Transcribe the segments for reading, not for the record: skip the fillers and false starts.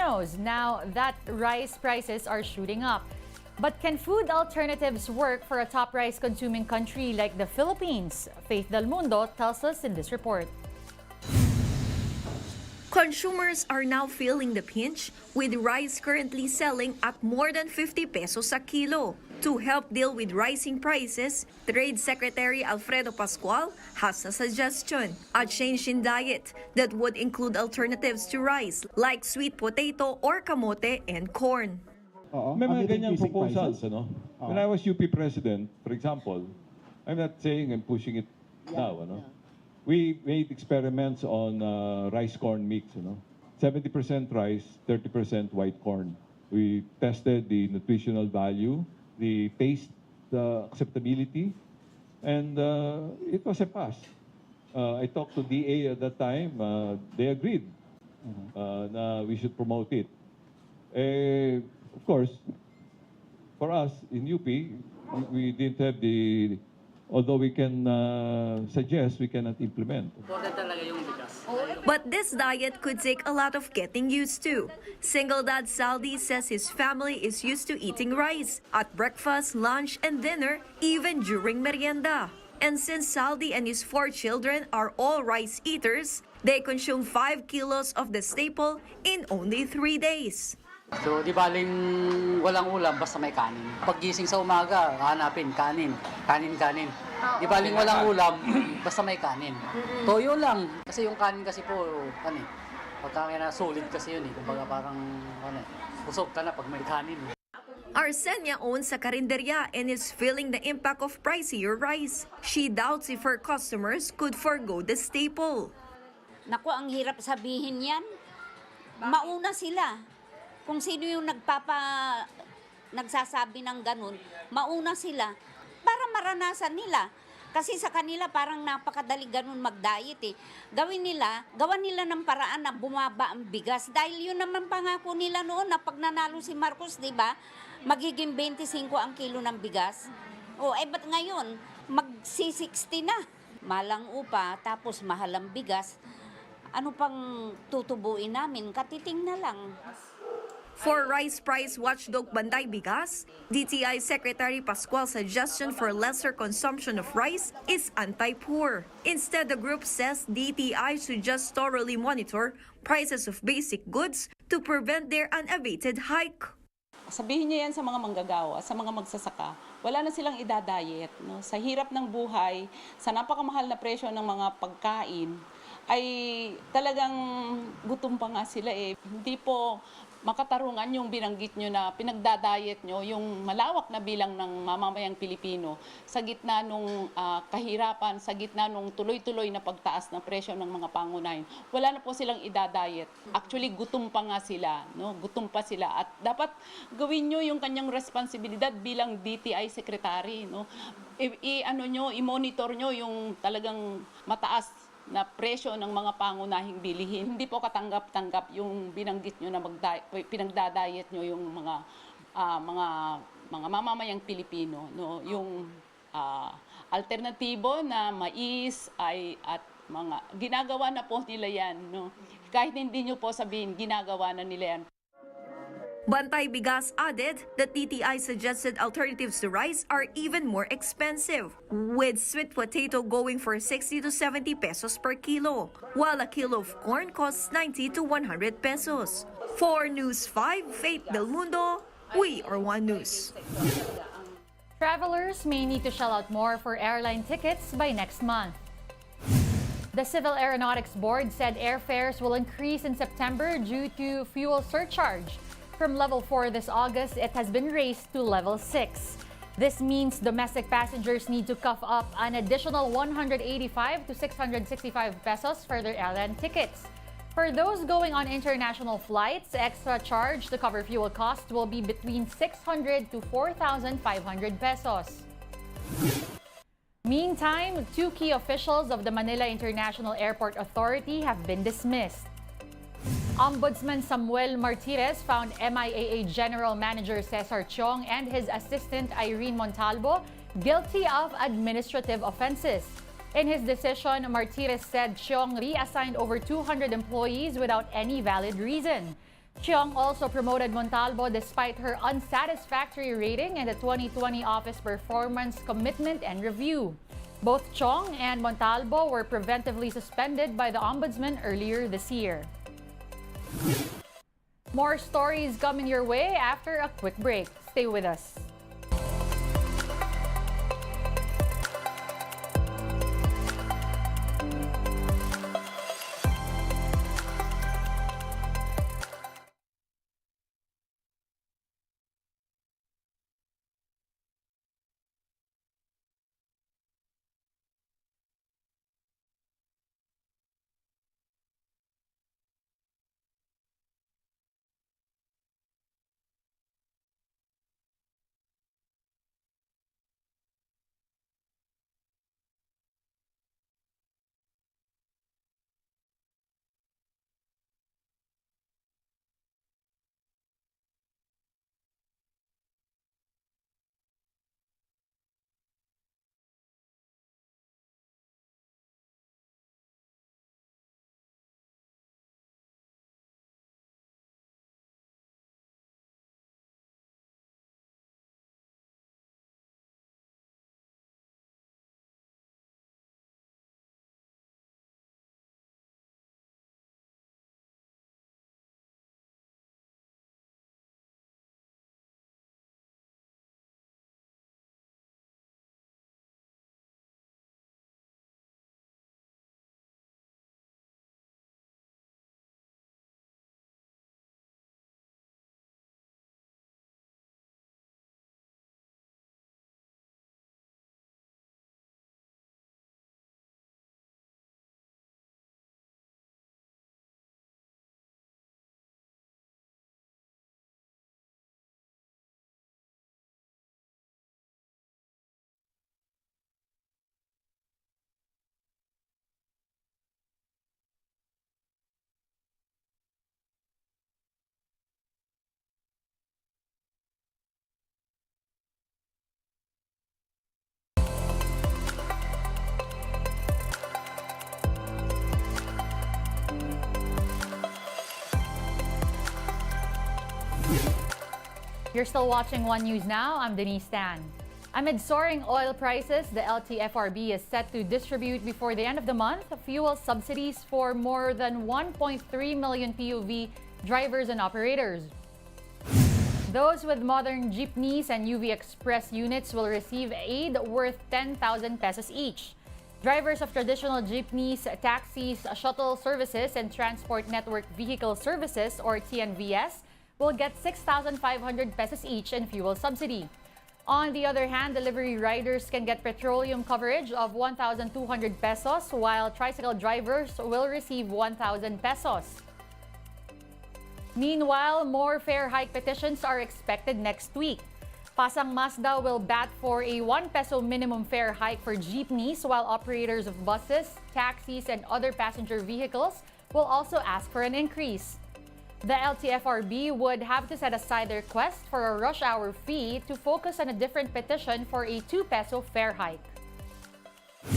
Filipinos now that rice prices are shooting up. But can food alternatives work for a top rice-consuming country like the Philippines? Faith Del Mundo tells us in this report. Consumers are now feeling the pinch, with rice currently selling at more than 50 pesos a kilo. To help deal with rising prices, Trade Secretary Alfredo Pascual has a suggestion: a change in diet that would include alternatives to rice like sweet potato or kamote and corn. May mga ganyang proposals, ano? When I was UP President, for example, I'm not saying I'm pushing it now, ano? We made experiments on rice corn mix, 70% rice, 30% white corn. We tested the nutritional value, the taste, the acceptability, and it was a pass. I talked to DA at that time. They agreed na we should promote it. Of course, for us in UP, we didn't have the, although we can suggest, we cannot implement. But this diet could take a lot of getting used to. Single dad Saldi says his family is used to eating rice at breakfast, lunch, and dinner, even during merienda. And since Saldi and his 4 children are all rice eaters, they consume 5 kilos of the staple in only 3 days. So, di baling walang ulam, basta may kanin. Paggising sa umaga, hanapin, kanin. Di baling walang ulam, basta may kanin. Toyo lang. Kasi yung kanin kasi po, pagka sulit kasi yun eh. Kumbaga parang, busog ka na pag may kanin. Arsenia owns a karinderya and is feeling the impact of pricier rice. She doubts if her customers could forgo the staple. Naku, ang hirap sabihin yan. Mauna sila. Kung sino yung nagsasabi ng ganun, mauna sila para maranasan nila. Kasi sa kanila parang napakadali ganun mag-diet eh. Gawan nila ng paraan na bumaba ang bigas. Dahil yun naman pangako nila noon na pag nanalo si Marcos, di ba, magiging 25 ang kilo ng bigas. Ba't ngayon, magsi-60 na. Malang upa, tapos mahal ang bigas. Ano pang tutubuin namin? Katiting na lang. For rice price watchdog Banday Bigas, DTI Secretary Pascual's suggestion for lesser consumption of rice is anti-poor. Instead, the group says DTI should just thoroughly monitor prices of basic goods to prevent their unabated hike. Sabihin niya yan sa mga manggagawa, sa mga magsasaka, wala na silang idadayet. No? Sa hirap ng buhay, sa napakamahal na presyo ng mga pagkain, ay talagang gutom pa nga sila eh. Hindi po makatarungan yung binanggit nyo na pinagdadayet nyo, yung malawak na bilang ng mamamayang Pilipino sa gitna nung kahirapan, sa gitna nung tuloy-tuloy na pagtaas ng presyo ng mga pangunahin. Wala na po silang idadayet. Actually, gutom pa nga sila. No? Gutom pa sila. At dapat gawin nyo yung kanyang responsibilidad bilang DTI Secretary. No? I-monitor nyo yung talagang mataas na presyo ng mga pangunahing bilihin. Hindi po katanggap-tanggap yung binanggit nyo na pinagdadayet nyo yung mga mamamayang Pilipino, no? Yung alternatibo na mais at mga ginagawa na po nila yan, no? Kahit hindi nyo po sabihin, ginagawa na nila yan. Bantay Bigas added that DTI suggested alternatives to rice are even more expensive, with sweet potato going for 60 to 70 pesos per kilo, while a kilo of corn costs 90 to 100 pesos. For News 5, Faith Del Mundo, we are One News. Travelers may need to shell out more for airline tickets by next month. The Civil Aeronautics Board said airfares will increase in September due to fuel surcharge. From level 4 this August, it has been raised to level 6. This means domestic passengers need to cough up an additional 185 to 665 pesos for their airline tickets. For those going on international flights, extra charge to cover fuel costs will be between 600 to 4,500 pesos. Meantime, 2 key officials of the Manila International Airport Authority have been dismissed. Ombudsman Samuel Martirez found MIAA General Manager Cesar Chong and his assistant Irene Montalvo guilty of administrative offenses. In his decision, Martirez said Chong reassigned over 200 employees without any valid reason. Chiong also promoted Montalvo despite her unsatisfactory rating in the 2020 Office Performance Commitment and Review. Both Chong and Montalvo were preventively suspended by the Ombudsman earlier this year. More stories coming your way after a quick break. Stay with us. You're still watching One News Now. I'm Denise Tan. Amid soaring oil prices, the LTFRB is set to distribute before the end of the month fuel subsidies for more than 1.3 million PUV drivers and operators. Those with modern jeepneys and UV Express units will receive aid worth 10,000 pesos each. Drivers of traditional jeepneys, taxis, shuttle services, and Transport Network Vehicle Services, or TNVS, will get 6,500 pesos each in fuel subsidy. On the other hand, delivery riders can get petroleum coverage of 1,200 pesos, while tricycle drivers will receive 1,000 pesos. Meanwhile, more fare hike petitions are expected next week. Pasang Mazda will bat for a 1 peso minimum fare hike for jeepneys, while operators of buses, taxis, and other passenger vehicles will also ask for an increase. The LTFRB would have to set aside their request for a rush hour fee to focus on a different petition for a 2 peso fare hike.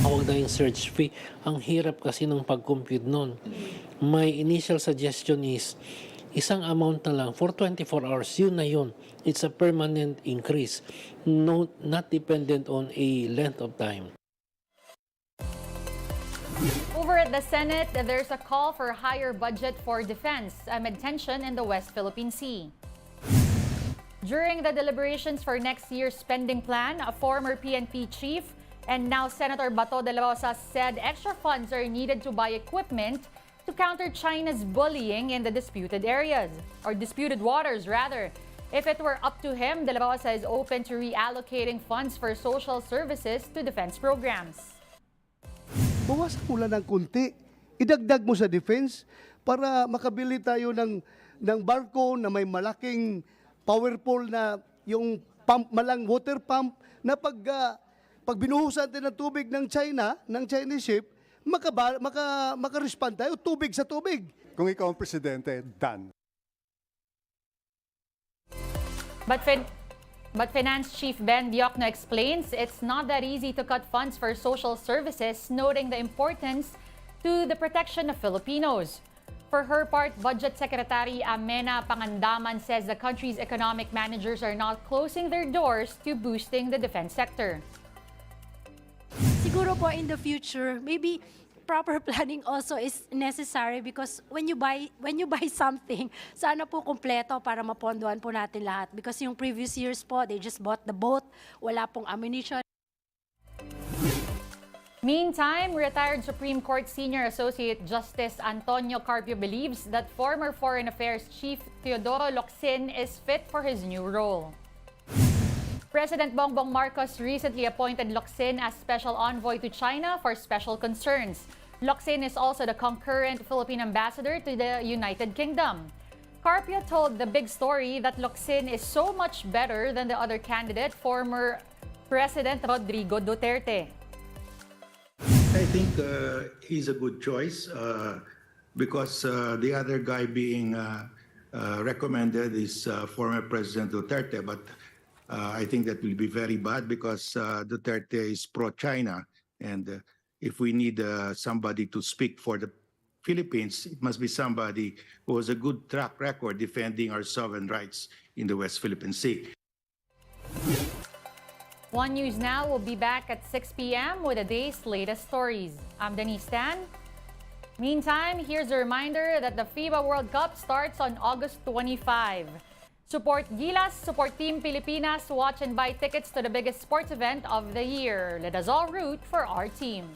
Huwag na yung surge fee. Ang hirap kasi ng pag-compute nun. My initial suggestion is, isang amount na lang for 24 hours, yun na yun. It's a permanent increase, no, not dependent on a length of time. Over at the Senate, there's a call for higher budget for defense amid tension in the West Philippine Sea. During the deliberations for next year's spending plan, a former PNP chief and now Senator Bato Dela Rosa said extra funds are needed to buy equipment to counter China's bullying in the disputed areas, or disputed waters rather. If it were up to him, Dela Rosa is open to reallocating funds for social services to defense programs. Bawasan mo lang ng kunti. Idagdag mo sa defense para makabili tayo ng barko na may malaking powerful na yung pump, malang water pump na pag binuhusan natin ng tubig ng China, ng Chinese ship, maka-respond tayo tubig sa tubig. Kung ikaw ang presidente, done. But Finance Chief Ben Diokno explains it's not that easy to cut funds for social services, noting the importance to the protection of Filipinos. For her part, Budget Secretary Amena Pangandaman says the country's economic managers are not closing their doors to boosting the defense sector. Siguro po in the future, maybe proper planning also is necessary because when you buy something, sana po kumpleto para mapondohan po natin lahat. Because yung previous years po, they just bought the boat, wala pong ammunition. Meantime, retired Supreme Court Senior Associate Justice Antonio Carpio believes that former Foreign Affairs Chief Teodoro Locsin is fit for his new role. President Bongbong Marcos recently appointed Locsin as Special Envoy to China for special concerns. Locsin is also the concurrent Philippine Ambassador to the United Kingdom. Carpio told The Big Story that Locsin is so much better than the other candidate, former President Rodrigo Duterte. I think he's a good choice because the other guy being recommended is former President Duterte, but I think that will be very bad because Duterte is pro-China, and if we need somebody to speak for the Philippines, it must be somebody who has a good track record defending our sovereign rights in the West Philippine Sea. One News Now will be back at 6 p.m. with the day's latest stories. I'm Denise Tan. Meantime, here's a reminder that the FIBA World Cup starts on August 25. Support Gilas, support Team Pilipinas, watch and buy tickets to the biggest sports event of the year. Let us all root for our team.